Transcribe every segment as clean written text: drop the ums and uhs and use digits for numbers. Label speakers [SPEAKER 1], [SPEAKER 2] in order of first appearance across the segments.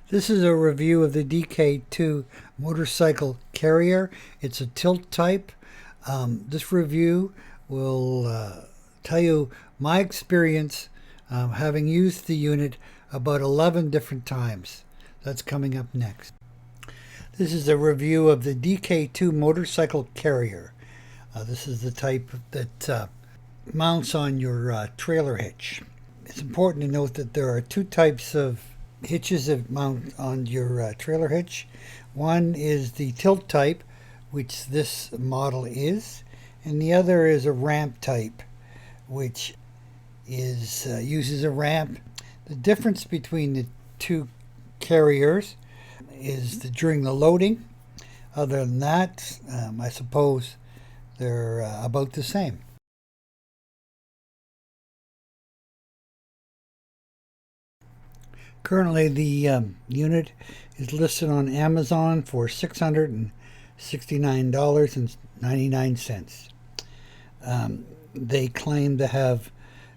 [SPEAKER 1] This is a review of the DK2 Motorcycle Carrier. It's a tilt type. This review will tell you my experience having used the unit about 11 different times. That's coming up next. This is a review of the DK2 Motorcycle Carrier. This is the type that mounts on your trailer hitch. It's important to note that there are two types of hitches that mount on your trailer hitch. One is the tilt type, which this model is, and the other is a ramp type, which is uses a ramp. The difference between the two carriers is during the loading. Other than that, I suppose they're about the same. Currently, the unit is listed on Amazon for $669.99. They claim to have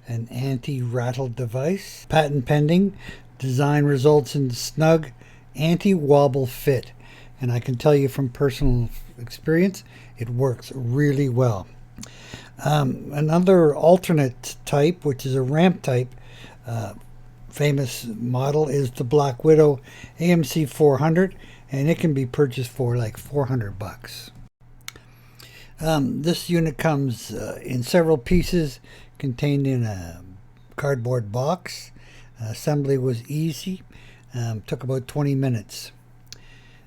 [SPEAKER 1] an anti-rattle device. Patent pending. Design results in snug anti-wobble fit. And I can tell you from personal experience, it works really well. Another alternate type, which is a ramp type, famous model is the Black Widow AMC 400, and it can be purchased for like $400. This unit comes in several pieces contained in a cardboard box. Assembly was easy, took about 20 minutes.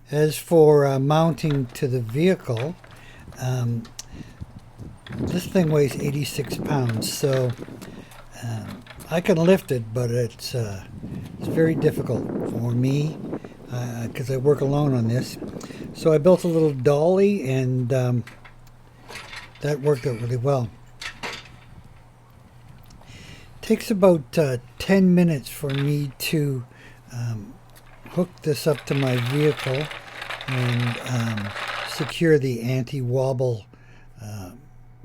[SPEAKER 1] As for mounting to the vehicle, this thing weighs 86 pounds, so I can lift it, but it's very difficult for me because I work alone on this. So I built a little dolly, and that worked out really well. It takes about 10 minutes for me to hook this up to my vehicle and secure the anti-wobble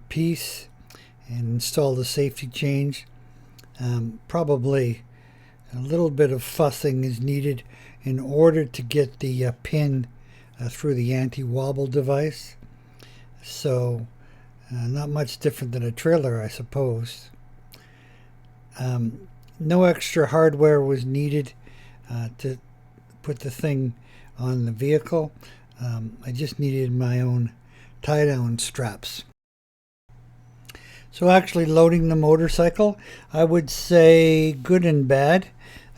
[SPEAKER 1] piece and install the safety change. Probably a little bit of fussing is needed in order to get the pin through the anti-wobble device. So not much different than a trailer, I suppose. No extra hardware was needed to put the thing on the vehicle. I just needed my own tie-down straps. So actually loading the motorcycle, I would say good and bad.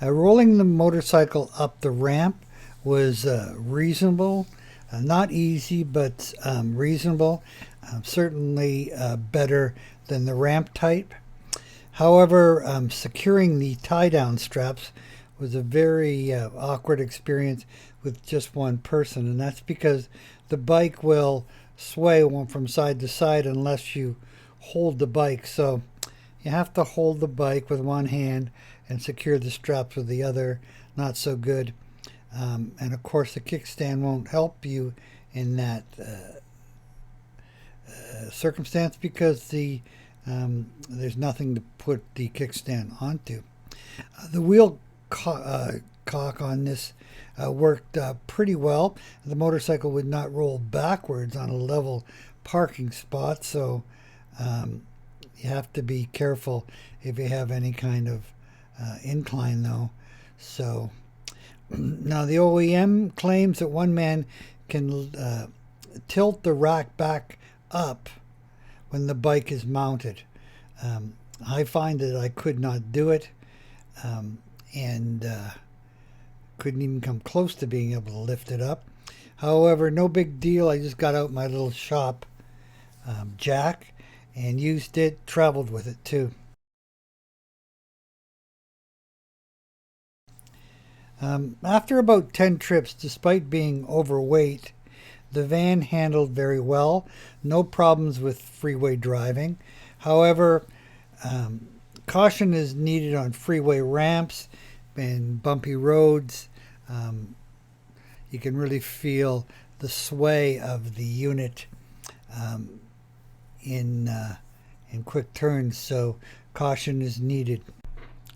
[SPEAKER 1] Rolling the motorcycle up the ramp was reasonable. Not easy, but reasonable. Certainly better than the ramp type. However, securing the tie-down straps was a very awkward experience with just one person, and that's because the bike will sway from side to side unless you hold the bike. So you have to hold the bike with one hand and secure the straps with the other. Not so good. And of course the kickstand won't help you in that circumstance because there's nothing to put the kickstand onto. The wheel cock on this worked pretty well. The motorcycle would not roll backwards on a level parking spot, so you have to be careful if you have any kind of incline, though. So now the OEM claims that one man can tilt the rack back up when the bike is mounted. I find that I could not do it, and couldn't even come close to being able to lift it up. However, no big deal. I just got out my little shop jack and used it, traveled with it too. After about 10 trips, despite being overweight, the van handled very well. No problems with freeway driving. However, caution is needed on freeway ramps and bumpy roads. You can really feel the sway of the unit in quick turns, so caution is needed.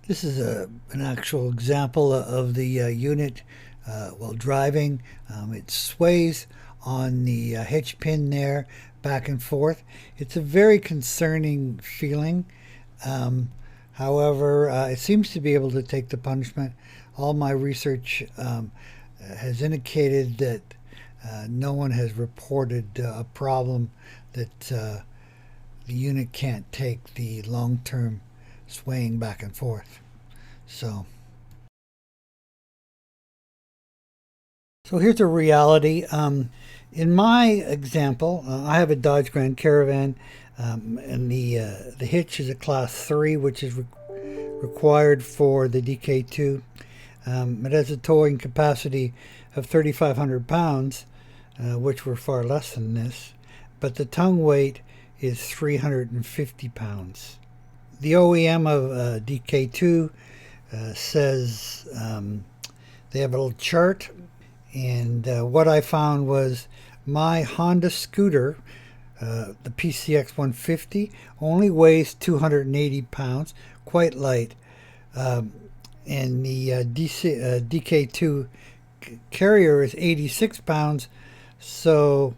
[SPEAKER 1] This is an actual example of the unit while driving. It sways on the hitch pin there, back and forth. It's a very concerning feeling. However, it seems to be able to take the punishment. All my research has indicated that no one has reported a problem that the unit can't take the long-term swaying back and forth. So here's a reality. In my example, I have a Dodge Grand Caravan, and the hitch is a Class 3, which is required for the DK2. It has a towing capacity of 3,500 pounds, which were far less than this, but the tongue weight is 350 pounds. The OEM of DK2 says they have a little chart, and what I found was my Honda scooter, the PCX 150, only weighs 280 pounds, quite light. And the DK2 Carrier is 86 pounds, so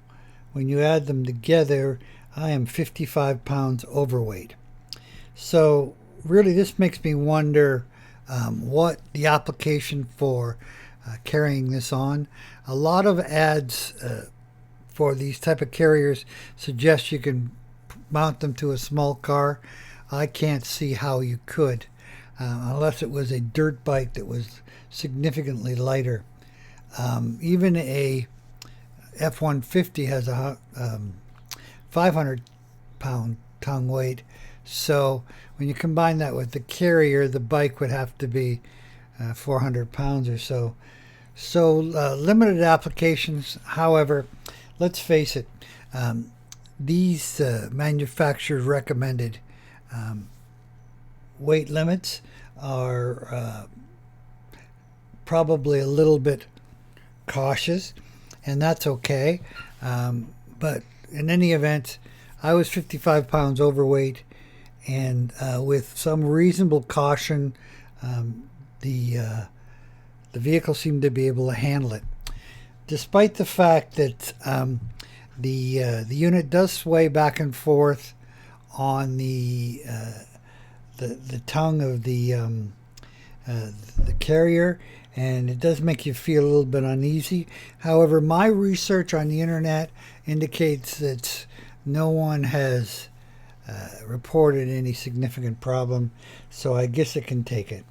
[SPEAKER 1] when you add them together, I am 55 pounds overweight. So really this makes me wonder what the application for carrying this on. A lot of ads for these type of carriers suggest you can mount them to a small car. I can't see how you could, unless it was a dirt bike that was significantly lighter. Even a F-150 has a 500 pound tongue weight, so when you combine that with the carrier, the bike would have to be 400 pounds or so. So limited applications. However, let's face it, these manufacturers recommended weight limits are probably a little bit cautious, and that's okay. But in any event, I was 55 pounds overweight, and with some reasonable caution, the vehicle seemed to be able to handle it, despite the fact that the unit does sway back and forth on the tongue of the carrier, and it does make you feel a little bit uneasy. However, my research on the internet indicates that no one has reported any significant problem, so I guess it can take it.